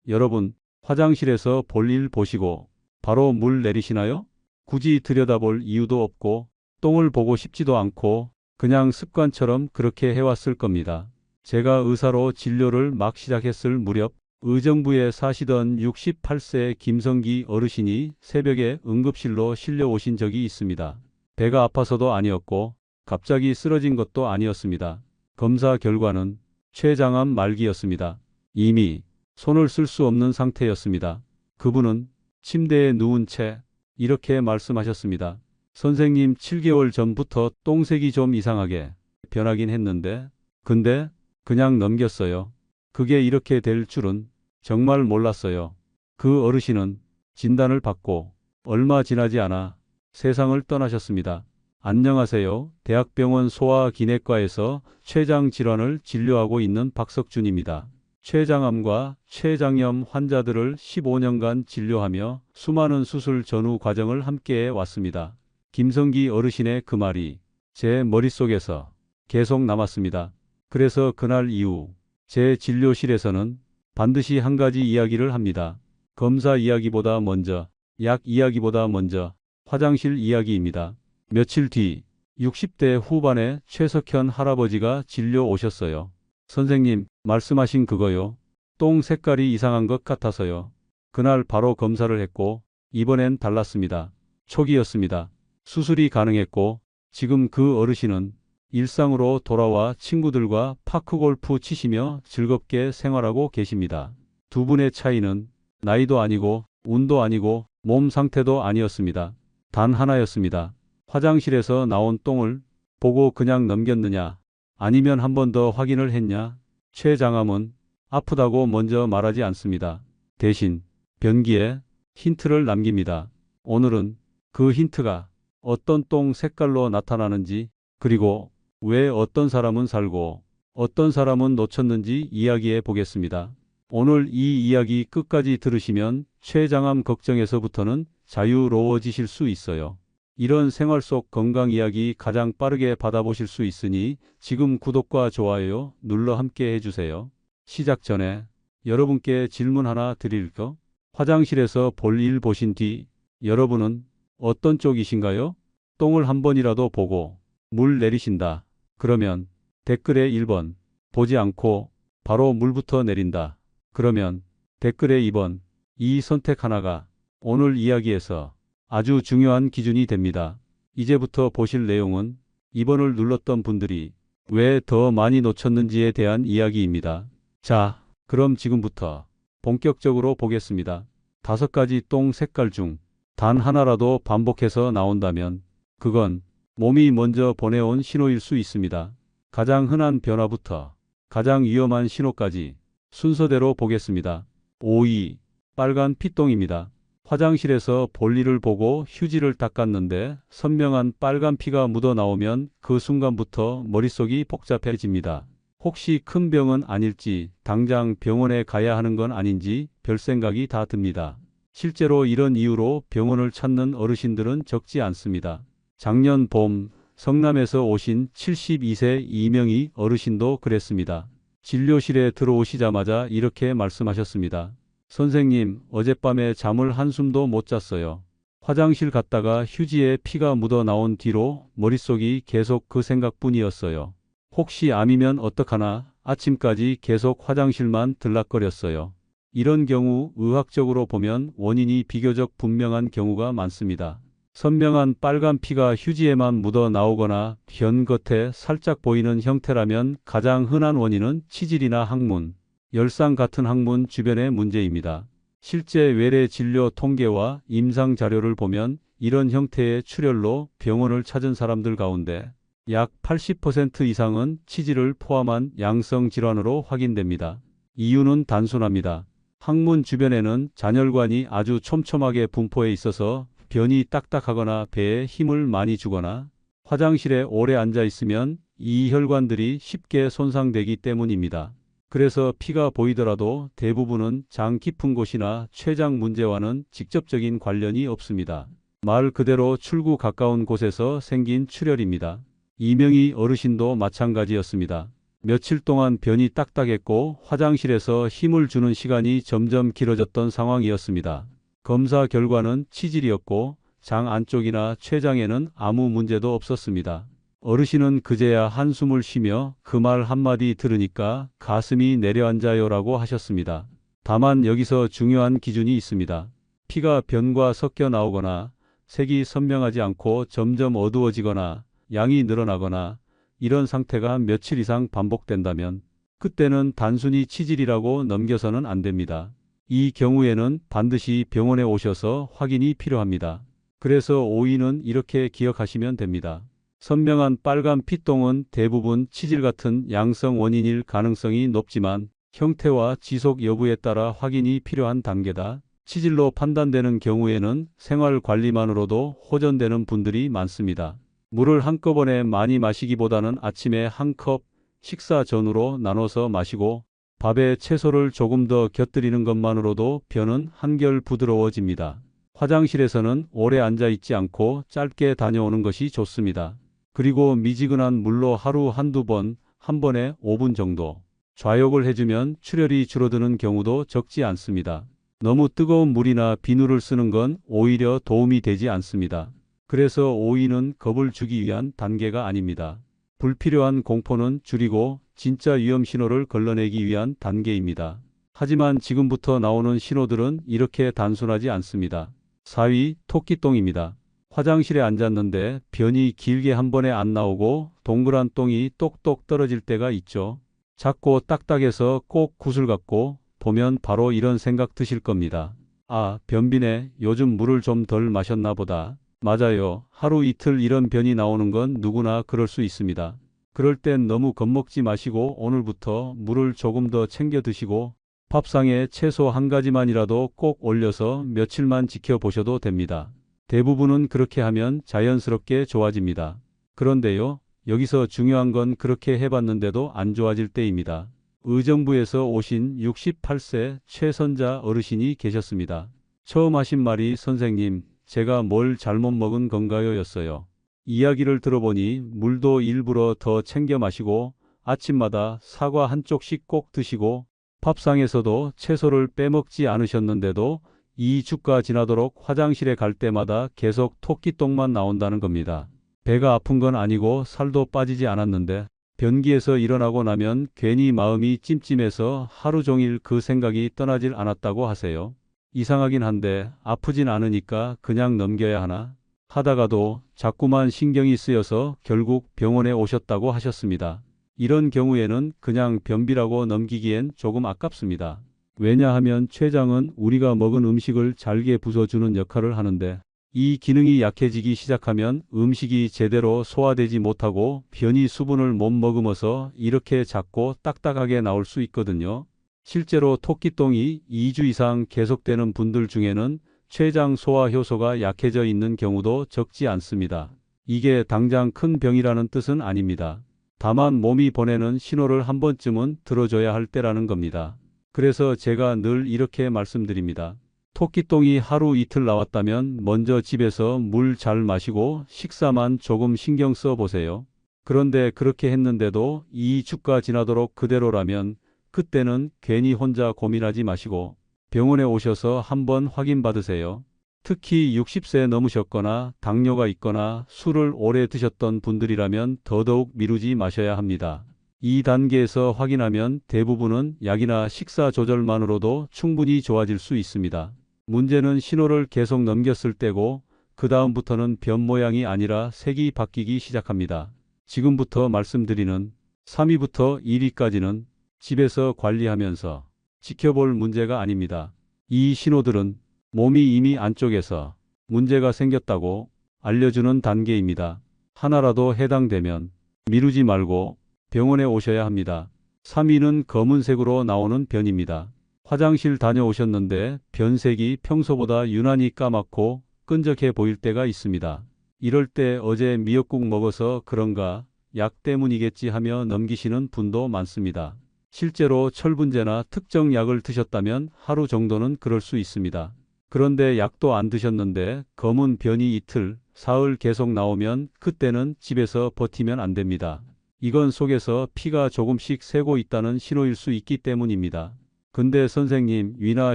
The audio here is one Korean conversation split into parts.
여러분, 화장실에서 볼일 보시고 바로 물 내리시나요? 굳이 들여다볼 이유도 없고 똥을 보고 싶지도 않고 그냥 습관처럼 그렇게 해왔을 겁니다. 제가 의사로 진료를 막 시작했을 무렵 의정부에 사시던 68세 김성기 어르신이 새벽에 응급실로 실려오신 적이 있습니다. 배가 아파서도 아니었고 갑자기 쓰러진 것도 아니었습니다. 검사 결과는 췌장암 말기였습니다. 이미 손을 쓸 수 없는 상태였습니다. 그분은 침대에 누운 채 이렇게 말씀하셨습니다. 선생님, 7개월 전부터 똥색이 좀 이상하게 변하긴 했는데 근데 그냥 넘겼어요. 그게 이렇게 될 줄은 정말 몰랐어요. 그 어르신은 진단을 받고 얼마 지나지 않아 세상을 떠나셨습니다. 안녕하세요. 대학병원 소아기내과에서 췌장 질환을 진료하고 있는 박석준입니다. 췌장암과 췌장염 환자들을 15년간 진료하며 수많은 수술 전후 과정을 함께해 왔습니다. 김성기 어르신의 그 말이 제 머릿속에서 계속 남았습니다. 그래서 그날 이후 제 진료실에서는 반드시 한 가지 이야기를 합니다. 검사 이야기보다 먼저, 약 이야기보다 먼저 화장실 이야기입니다. 며칠 뒤 60대 후반의 최석현 할아버지가 진료 오셨어요. 선생님, 말씀하신 그거요. 똥 색깔이 이상한 것 같아서요. 그날 바로 검사를 했고 이번엔 달랐습니다. 초기였습니다. 수술이 가능했고 지금 그 어르신은 일상으로 돌아와 친구들과 파크골프 치시며 즐겁게 생활하고 계십니다. 두 분의 차이는 나이도 아니고 운도 아니고 몸 상태도 아니었습니다. 단 하나였습니다. 화장실에서 나온 똥을 보고 그냥 넘겼느냐, 아니면 한 번 더 확인을 했냐. 췌장암은 아프다고 먼저 말하지 않습니다. 대신 변기에 힌트를 남깁니다. 오늘은 그 힌트가 어떤 똥 색깔로 나타나는지, 그리고 왜 어떤 사람은 살고 어떤 사람은 놓쳤는지 이야기해 보겠습니다. 오늘 이 이야기 끝까지 들으시면 췌장암 걱정에서부터는 자유로워지실 수 있어요. 이런 생활 속 건강 이야기 가장 빠르게 받아보실 수 있으니 지금 구독과 좋아요 눌러 함께 해주세요. 시작 전에 여러분께 질문 하나 드릴까? 화장실에서 볼일 보신 뒤 여러분은 어떤 쪽이신가요? 똥을 한 번이라도 보고 물 내리신다. 그러면 댓글에 1번, 보지 않고 바로 물부터 내린다. 그러면 댓글에 2번, 이 선택 하나가 오늘 이야기에서 아주 중요한 기준이 됩니다. 이제부터 보실 내용은 2번을 눌렀던 분들이 왜 더 많이 놓쳤는지에 대한 이야기입니다. 자, 그럼 지금부터 본격적으로 보겠습니다. 5가지 똥 색깔 중 단 하나라도 반복해서 나온다면 그건 몸이 먼저 보내온 신호일 수 있습니다. 가장 흔한 변화부터 가장 위험한 신호까지 순서대로 보겠습니다. 5위, 빨간 피똥입니다. 화장실에서 볼일을 보고 휴지를 닦았는데 선명한 빨간 피가 묻어 나오면 그 순간부터 머릿속이 복잡해집니다. 혹시 큰 병은 아닐지, 당장 병원에 가야 하는 건 아닌지 별 생각이 다 듭니다. 실제로 이런 이유로 병원을 찾는 어르신들은 적지 않습니다. 작년 봄 성남에서 오신 72세 이명희 어르신도 그랬습니다. 진료실에 들어오시자마자 이렇게 말씀하셨습니다. 선생님, 어젯밤에 잠을 한숨도 못 잤어요. 화장실 갔다가 휴지에 피가 묻어 나온 뒤로 머릿속이 계속 그 생각뿐이었어요. 혹시 암이면 어떡하나 아침까지 계속 화장실만 들락거렸어요. 이런 경우 의학적으로 보면 원인이 비교적 분명한 경우가 많습니다. 선명한 빨간 피가 휴지에만 묻어 나오거나 변 겉에 살짝 보이는 형태라면 가장 흔한 원인은 치질이나 항문, 열상 같은 항문 주변의 문제입니다. 실제 외래 진료 통계와 임상 자료를 보면 이런 형태의 출혈로 병원을 찾은 사람들 가운데 약 80% 이상은 치질을 포함한 양성 질환으로 확인됩니다. 이유는 단순합니다. 항문 주변에는 잔혈관이 아주 촘촘하게 분포해 있어서 변이 딱딱하거나 배에 힘을 많이 주거나 화장실에 오래 앉아 있으면 이 혈관들이 쉽게 손상되기 때문입니다. 그래서 피가 보이더라도 대부분은 장 깊은 곳이나 췌장 문제와는 직접적인 관련이 없습니다. 말 그대로 출구 가까운 곳에서 생긴 출혈입니다. 이명희 어르신도 마찬가지였습니다. 며칠 동안 변이 딱딱했고 화장실에서 힘을 주는 시간이 점점 길어졌던 상황이었습니다. 검사 결과는 치질이었고 장 안쪽이나 췌장에는 아무 문제도 없었습니다. 어르신은 그제야 한숨을 쉬며 그 말 한마디 들으니까 가슴이 내려앉아요라고 하셨습니다. 다만 여기서 중요한 기준이 있습니다. 피가 변과 섞여 나오거나 색이 선명하지 않고 점점 어두워지거나 양이 늘어나거나 이런 상태가 며칠 이상 반복된다면 그때는 단순히 치질이라고 넘겨서는 안 됩니다. 이 경우에는 반드시 병원에 오셔서 확인이 필요합니다. 그래서 오이는 이렇게 기억하시면 됩니다. 선명한 빨간 피똥은 대부분 치질 같은 양성 원인일 가능성이 높지만 형태와 지속 여부에 따라 확인이 필요한 단계다. 치질로 판단되는 경우에는 생활 관리만으로도 호전되는 분들이 많습니다. 물을 한꺼번에 많이 마시기보다는 아침에 한 컵, 식사 전후로 나눠서 마시고 밥에 채소를 조금 더 곁들이는 것만으로도 변은 한결 부드러워집니다. 화장실에서는 오래 앉아 있지 않고 짧게 다녀오는 것이 좋습니다. 그리고 미지근한 물로 하루 한두 번, 한 번에 5분 정도 좌욕을 해주면 출혈이 줄어드는 경우도 적지 않습니다. 너무 뜨거운 물이나 비누를 쓰는 건 오히려 도움이 되지 않습니다. 그래서 오이는 겁을 주기 위한 단계가 아닙니다. 불필요한 공포는 줄이고 진짜 위험 신호를 걸러내기 위한 단계입니다. 하지만 지금부터 나오는 신호들은 이렇게 단순하지 않습니다. 4위, 토끼똥입니다. 화장실에 앉았는데 변이 길게 한 번에 안 나오고 동그란 똥이 똑똑 떨어질 때가 있죠. 작고 딱딱해서 꼭 구슬 같고 보면 바로 이런 생각 드실 겁니다. 아, 변비네. 요즘 물을 좀 덜 마셨나 보다. 맞아요. 하루 이틀 이런 변이 나오는 건 누구나 그럴 수 있습니다. 그럴 땐 너무 겁먹지 마시고 오늘부터 물을 조금 더 챙겨 드시고 밥상에 채소 한 가지만이라도 꼭 올려서 며칠만 지켜보셔도 됩니다. 대부분은 그렇게 하면 자연스럽게 좋아집니다. 그런데요, 여기서 중요한 건 그렇게 해봤는데도 안 좋아질 때입니다. 의정부에서 오신 68세 최선자 어르신이 계셨습니다. 처음 하신 말이 선생님, 제가 뭘 잘못 먹은 건가요? 였어요. 이야기를 들어보니 물도 일부러 더 챙겨 마시고 아침마다 사과 한 쪽씩 꼭 드시고 밥상에서도 채소를 빼먹지 않으셨는데도 2주가 지나도록 화장실에 갈 때마다 계속 토끼똥만 나온다는 겁니다. 배가 아픈 건 아니고 살도 빠지지 않았는데 변기에서 일어나고 나면 괜히 마음이 찜찜해서 하루 종일 그 생각이 떠나질 않았다고 하세요. 이상하긴 한데 아프진 않으니까 그냥 넘겨야 하나 하다가도 자꾸만 신경이 쓰여서 결국 병원에 오셨다고 하셨습니다. 이런 경우에는 그냥 변비라고 넘기기엔 조금 아깝습니다. 왜냐하면 췌장은 우리가 먹은 음식을 잘게 부숴주는 역할을 하는데 이 기능이 약해지기 시작하면 음식이 제대로 소화되지 못하고 변이 수분을 못 머금어서 이렇게 작고 딱딱하게 나올 수 있거든요. 실제로 토끼똥이 2주 이상 계속되는 분들 중에는 췌장 소화 효소가 약해져 있는 경우도 적지 않습니다. 이게 당장 큰 병이라는 뜻은 아닙니다. 다만 몸이 보내는 신호를 한 번쯤은 들어줘야 할 때라는 겁니다. 그래서 제가 늘 이렇게 말씀드립니다. 토끼똥이 하루 이틀 나왔다면 먼저 집에서 물 잘 마시고 식사만 조금 신경 써 보세요. 그런데 그렇게 했는데도 2주가 지나도록 그대로라면 그때는 괜히 혼자 고민하지 마시고 병원에 오셔서 한번 확인받으세요. 특히 60세 넘으셨거나 당뇨가 있거나 술을 오래 드셨던 분들이라면 더더욱 미루지 마셔야 합니다. 이 단계에서 확인하면 대부분은 약이나 식사 조절만으로도 충분히 좋아질 수 있습니다. 문제는 신호를 계속 넘겼을 때고 그 다음부터는 변 모양이 아니라 색이 바뀌기 시작합니다. 지금부터 말씀드리는 3위부터 1위까지는 집에서 관리하면서 지켜볼 문제가 아닙니다. 이 신호들은 몸이 이미 안쪽에서 문제가 생겼다고 알려주는 단계입니다. 하나라도 해당되면 미루지 말고 병원에 오셔야 합니다. 3위는 검은색으로 나오는 변입니다. 화장실 다녀오셨는데 변색이 평소보다 유난히 까맣고 끈적해 보일 때가 있습니다. 이럴 때 어제 미역국 먹어서 그런가 약 때문이겠지 하며 넘기시는 분도 많습니다. 실제로 철분제나 특정 약을 드셨다면 하루 정도는 그럴 수 있습니다. 그런데 약도 안 드셨는데 검은 변이 이틀, 사흘 계속 나오면 그때는 집에서 버티면 안 됩니다. 이건 속에서 피가 조금씩 새고 있다는 신호일 수 있기 때문입니다. 근데 선생님, 위나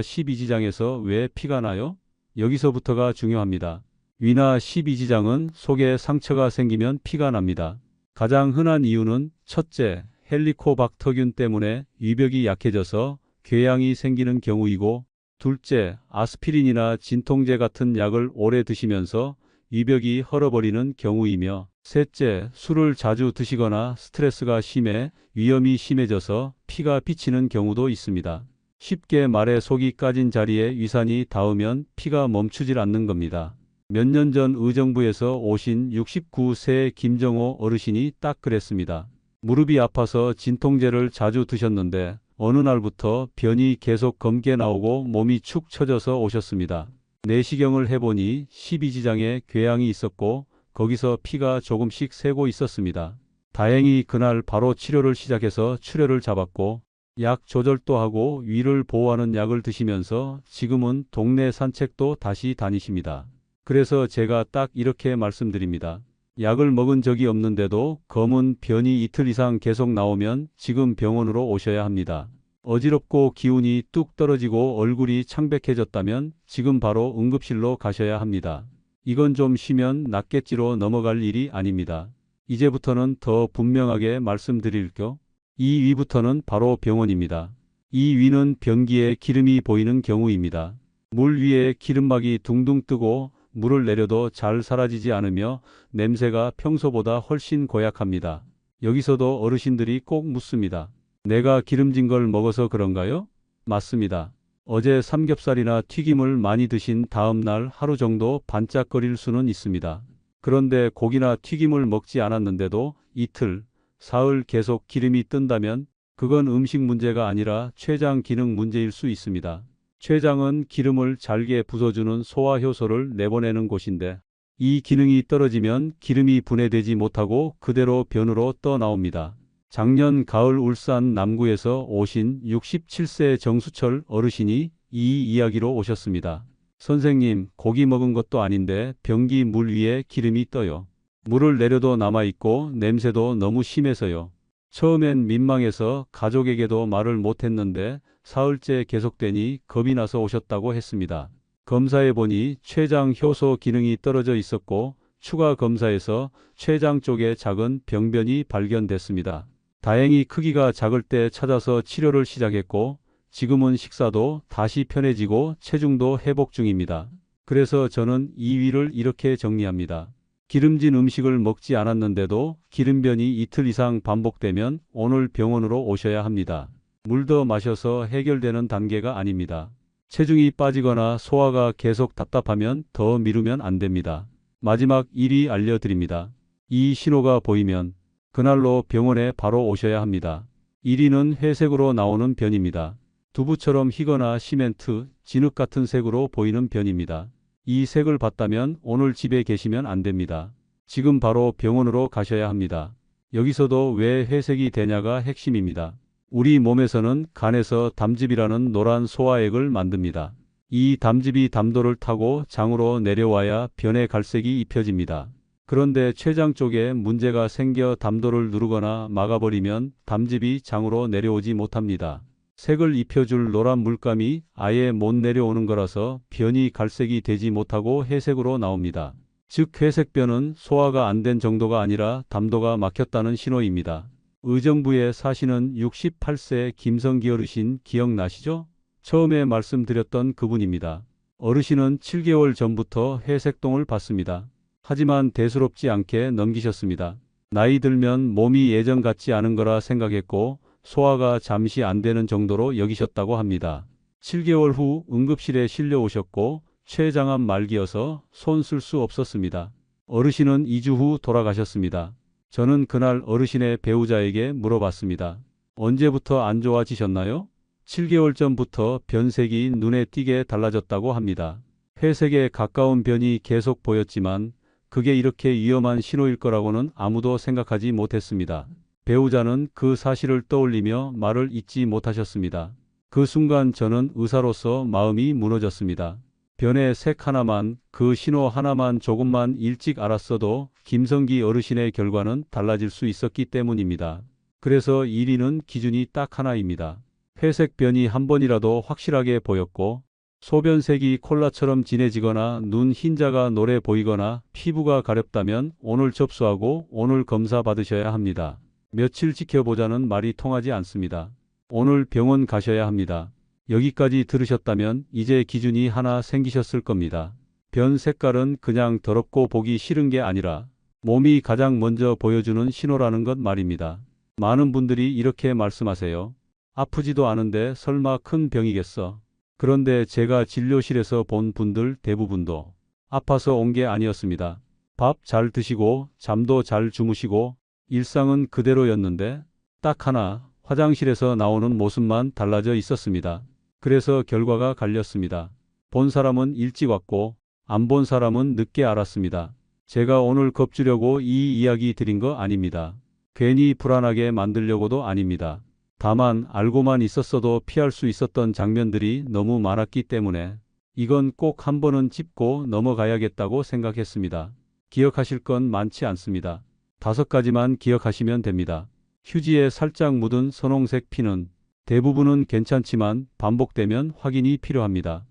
12지장에서 왜 피가 나요? 여기서부터가 중요합니다. 위나 12지장은 속에 상처가 생기면 피가 납니다. 가장 흔한 이유는 첫째, 헬리코박터균 때문에 위벽이 약해져서 궤양이 생기는 경우이고, 둘째, 아스피린이나 진통제 같은 약을 오래 드시면서 위벽이 헐어버리는 경우이며, 셋째, 술을 자주 드시거나 스트레스가 심해 위염이 심해져서 피가 비치는 경우도 있습니다. 쉽게 말해 속이 까진 자리에 위산이 닿으면 피가 멈추질 않는 겁니다. 몇 년 전 의정부에서 오신 69세 김정호 어르신이 딱 그랬습니다. 무릎이 아파서 진통제를 자주 드셨는데 어느 날부터 변이 계속 검게 나오고 몸이 축 처져서 오셨습니다. 내시경을 해보니 12지장에 궤양이 있었고 거기서 피가 조금씩 새고 있었습니다. 다행히 그날 바로 치료를 시작해서 출혈을 잡았고 약 조절도 하고 위를 보호하는 약을 드시면서 지금은 동네 산책도 다시 다니십니다. 그래서 제가 딱 이렇게 말씀드립니다. 약을 먹은 적이 없는데도 검은 변이 이틀 이상 계속 나오면 지금 병원으로 오셔야 합니다. 어지럽고 기운이 뚝 떨어지고 얼굴이 창백해졌다면 지금 바로 응급실로 가셔야 합니다. 이건 좀 쉬면 낫겠지로 넘어갈 일이 아닙니다. 이제부터는 더 분명하게 말씀드릴게요. 이 위부터는 바로 병원입니다. 이 위는 변기에 기름이 보이는 경우입니다. 물 위에 기름막이 둥둥 뜨고 물을 내려도 잘 사라지지 않으며 냄새가 평소보다 훨씬 고약합니다. 여기서도 어르신들이 꼭 묻습니다. 내가 기름진 걸 먹어서 그런가요? 맞습니다. 어제 삼겹살이나 튀김을 많이 드신 다음 날 하루 정도 반짝거릴 수는 있습니다. 그런데 고기나 튀김을 먹지 않았는데도 이틀, 사흘 계속 기름이 뜬다면 그건 음식 문제가 아니라 췌장 기능 문제일 수 있습니다. 췌장은 기름을 잘게 부숴주는 소화효소를 내보내는 곳인데 이 기능이 떨어지면 기름이 분해되지 못하고 그대로 변으로 떠나옵니다. 작년 가을 울산 남구에서 오신 67세 정수철 어르신이 이 이야기로 오셨습니다. 선생님, 고기 먹은 것도 아닌데 변기 물 위에 기름이 떠요. 물을 내려도 남아있고 냄새도 너무 심해서요. 처음엔 민망해서 가족에게도 말을 못했는데 사흘째 계속되니 겁이 나서 오셨다고 했습니다. 검사해보니 췌장 효소 기능이 떨어져 있었고 추가 검사에서 췌장 쪽에 작은 병변이 발견됐습니다. 다행히 크기가 작을 때 찾아서 치료를 시작했고 지금은 식사도 다시 편해지고 체중도 회복 중입니다. 그래서 저는 이 위를 이렇게 정리합니다. 기름진 음식을 먹지 않았는데도 기름변이 이틀 이상 반복되면 오늘 병원으로 오셔야 합니다. 물 더 마셔서 해결되는 단계가 아닙니다. 체중이 빠지거나 소화가 계속 답답하면 더 미루면 안 됩니다. 마지막 1위 알려드립니다. 이 신호가 보이면 그날로 병원에 바로 오셔야 합니다. 1위는 회색으로 나오는 변입니다. 두부처럼 희거나 시멘트, 진흙 같은 색으로 보이는 변입니다. 이 색을 봤다면 오늘 집에 계시면 안 됩니다. 지금 바로 병원으로 가셔야 합니다. 여기서도 왜 회색이 되냐가 핵심입니다. 우리 몸에서는 간에서 담즙이라는 노란 소화액을 만듭니다. 이 담즙이 담도를 타고 장으로 내려와야 변의 갈색이 입혀집니다. 그런데 췌장 쪽에 문제가 생겨 담도를 누르거나 막아버리면 담즙이 장으로 내려오지 못합니다. 색을 입혀줄 노란 물감이 아예 못 내려오는 거라서 변이 갈색이 되지 못하고 회색으로 나옵니다. 즉 회색변은 소화가 안 된 정도가 아니라 담도가 막혔다는 신호입니다. 의정부에 사시는 68세 김성기 어르신 기억나시죠? 처음에 말씀드렸던 그분입니다. 어르신은 7개월 전부터 회색동을 봤습니다. 하지만 대수롭지 않게 넘기셨습니다. 나이 들면 몸이 예전 같지 않은 거라 생각했고 소화가 잠시 안 되는 정도로 여기셨다고 합니다. 7개월 후 응급실에 실려오셨고 췌장암 말기여서 손 쓸 수 없었습니다. 어르신은 2주 후 돌아가셨습니다. 저는 그날 어르신의 배우자에게 물어봤습니다. 언제부터 안 좋아지셨나요? 7개월 전부터 변색이 눈에 띄게 달라졌다고 합니다. 회색에 가까운 변이 계속 보였지만 그게 이렇게 위험한 신호일 거라고는 아무도 생각하지 못했습니다. 배우자는 그 사실을 떠올리며 말을 잇지 못하셨습니다. 그 순간 저는 의사로서 마음이 무너졌습니다. 변의 색 하나만, 그 신호 하나만 조금만 일찍 알았어도 김성기 어르신의 결과는 달라질 수 있었기 때문입니다. 그래서 1위는 기준이 딱 하나입니다. 회색 변이 한 번이라도 확실하게 보였고, 소변색이 콜라처럼 진해지거나 눈 흰자가 노래 보이거나 피부가 가렵다면 오늘 접수하고 오늘 검사 받으셔야 합니다. 며칠 지켜보자는 말이 통하지 않습니다. 오늘 병원 가셔야 합니다. 여기까지 들으셨다면 이제 기준이 하나 생기셨을 겁니다. 변 색깔은 그냥 더럽고 보기 싫은 게 아니라 몸이 가장 먼저 보여주는 신호라는 것 말입니다. 많은 분들이 이렇게 말씀하세요. 아프지도 않은데 설마 큰 병이겠어. 그런데 제가 진료실에서 본 분들 대부분도 아파서 온 게 아니었습니다. 밥 잘 드시고 잠도 잘 주무시고 일상은 그대로였는데 딱 하나 화장실에서 나오는 모습만 달라져 있었습니다. 그래서 결과가 갈렸습니다. 본 사람은 일찍 왔고 안 본 사람은 늦게 알았습니다. 제가 오늘 겁주려고 이 이야기 드린 거 아닙니다. 괜히 불안하게 만들려고도 아닙니다. 다만 알고만 있었어도 피할 수 있었던 장면들이 너무 많았기 때문에 이건 꼭 한 번은 짚고 넘어가야겠다고 생각했습니다. 기억하실 건 많지 않습니다. 5가지만 기억하시면 됩니다. 휴지에 살짝 묻은 선홍색 피는 대부분은 괜찮지만 반복되면 확인이 필요합니다.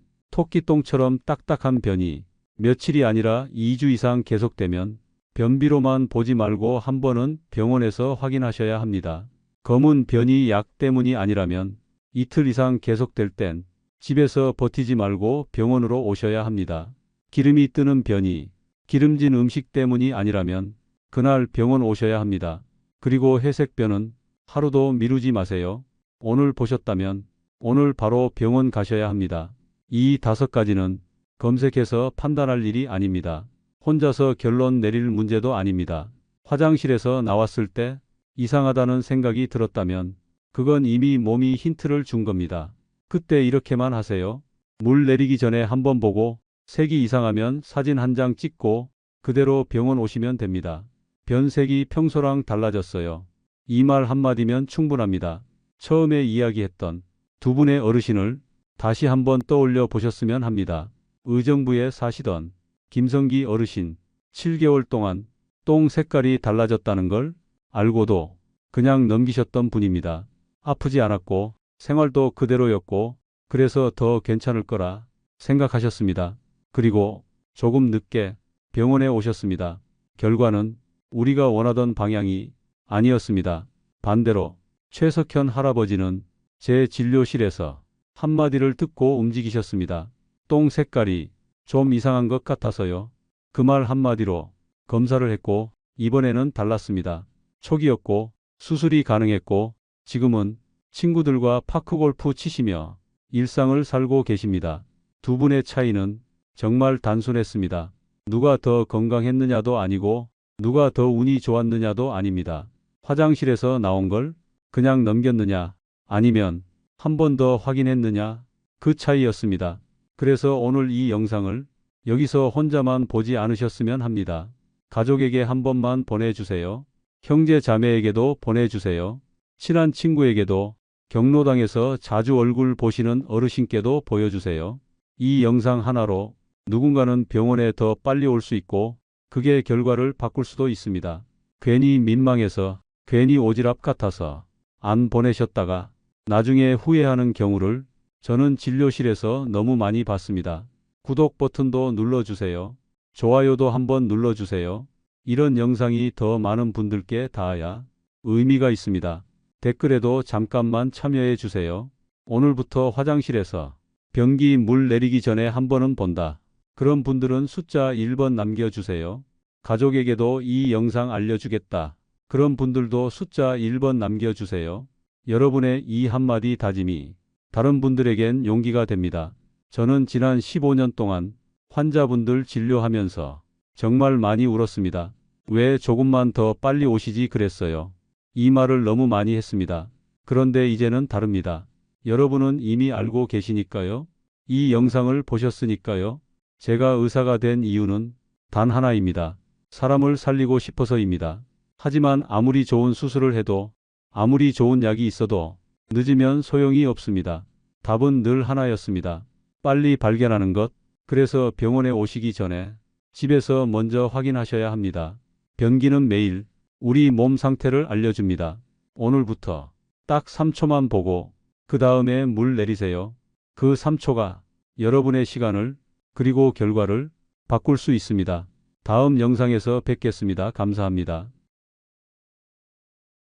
토끼똥처럼 딱딱한 변이 며칠이 아니라 2주 이상 계속되면 변비로만 보지 말고 한 번은 병원에서 확인하셔야 합니다. 검은 변이 약 때문이 아니라면 이틀 이상 계속될 땐 집에서 버티지 말고 병원으로 오셔야 합니다. 기름이 뜨는 변이, 기름진 음식 때문이 아니라면 그날 병원 오셔야 합니다. 그리고 회색변은 하루도 미루지 마세요. 오늘 보셨다면 오늘 바로 병원 가셔야 합니다. 이 5가지는 검색해서 판단할 일이 아닙니다. 혼자서 결론 내릴 문제도 아닙니다. 화장실에서 나왔을 때 이상하다는 생각이 들었다면 그건 이미 몸이 힌트를 준 겁니다. 그때 이렇게만 하세요. 물 내리기 전에 한번 보고 색이 이상하면 사진 한 장 찍고 그대로 병원 오시면 됩니다. 변색이 평소랑 달라졌어요. 이 말 한마디면 충분합니다. 처음에 이야기했던 두 분의 어르신을 다시 한번 떠올려 보셨으면 합니다. 의정부에 사시던 김성기 어르신, 7개월 동안 똥 색깔이 달라졌다는 걸 알고도 그냥 넘기셨던 분입니다. 아프지 않았고 생활도 그대로였고 그래서 더 괜찮을 거라 생각하셨습니다. 그리고 조금 늦게 병원에 오셨습니다. 결과는 우리가 원하던 방향이 아니었습니다. 반대로 최석현 할아버지는 제 진료실에서 한마디를 듣고 움직이셨습니다. 똥 색깔이 좀 이상한 것 같아서요. 그 말 한마디로 검사를 했고 이번에는 달랐습니다. 초기였고 수술이 가능했고 지금은 친구들과 파크골프 치시며 일상을 살고 계십니다. 두 분의 차이는 정말 단순했습니다. 누가 더 건강했느냐도 아니고 누가 더 운이 좋았느냐도 아닙니다. 화장실에서 나온 걸 그냥 넘겼느냐 아니면 한 번 더 확인했느냐 그 차이였습니다. 그래서 오늘 이 영상을 여기서 혼자만 보지 않으셨으면 합니다. 가족에게 한 번만 보내주세요. 형제 자매에게도 보내주세요. 친한 친구에게도 경로당에서 자주 얼굴 보시는 어르신께도 보여주세요. 이 영상 하나로 누군가는 병원에 더 빨리 올 수 있고 그게 결과를 바꿀 수도 있습니다. 괜히 민망해서 괜히 오지랖 같아서 안 보내셨다가 나중에 후회하는 경우를 저는 진료실에서 너무 많이 봤습니다. 구독 버튼도 눌러주세요. 좋아요도 한번 눌러주세요. 이런 영상이 더 많은 분들께 닿아야 의미가 있습니다. 댓글에도 잠깐만 참여해 주세요. 오늘부터 화장실에서 변기 물 내리기 전에 한 번은 본다. 그런 분들은 숫자 1번 남겨주세요. 가족에게도 이 영상 알려주겠다. 그런 분들도 숫자 1번 남겨주세요. 여러분의 이 한마디 다짐이 다른 분들에겐 용기가 됩니다. 저는 지난 15년 동안 환자분들 진료하면서 정말 많이 울었습니다. 왜 조금만 더 빨리 오시지 그랬어요. 이 말을 너무 많이 했습니다. 그런데 이제는 다릅니다. 여러분은 이미 알고 계시니까요. 이 영상을 보셨으니까요. 제가 의사가 된 이유는 단 하나입니다. 사람을 살리고 싶어서입니다. 하지만 아무리 좋은 수술을 해도 아무리 좋은 약이 있어도 늦으면 소용이 없습니다. 답은 늘 하나였습니다. 빨리 발견하는 것, 그래서 병원에 오시기 전에 집에서 먼저 확인하셔야 합니다. 변기는 매일 우리 몸 상태를 알려줍니다. 오늘부터 딱 3초만 보고 그 다음에 물 내리세요. 그 3초가 여러분의 시간을 그리고 결과를 바꿀 수 있습니다. 다음 영상에서 뵙겠습니다. 감사합니다.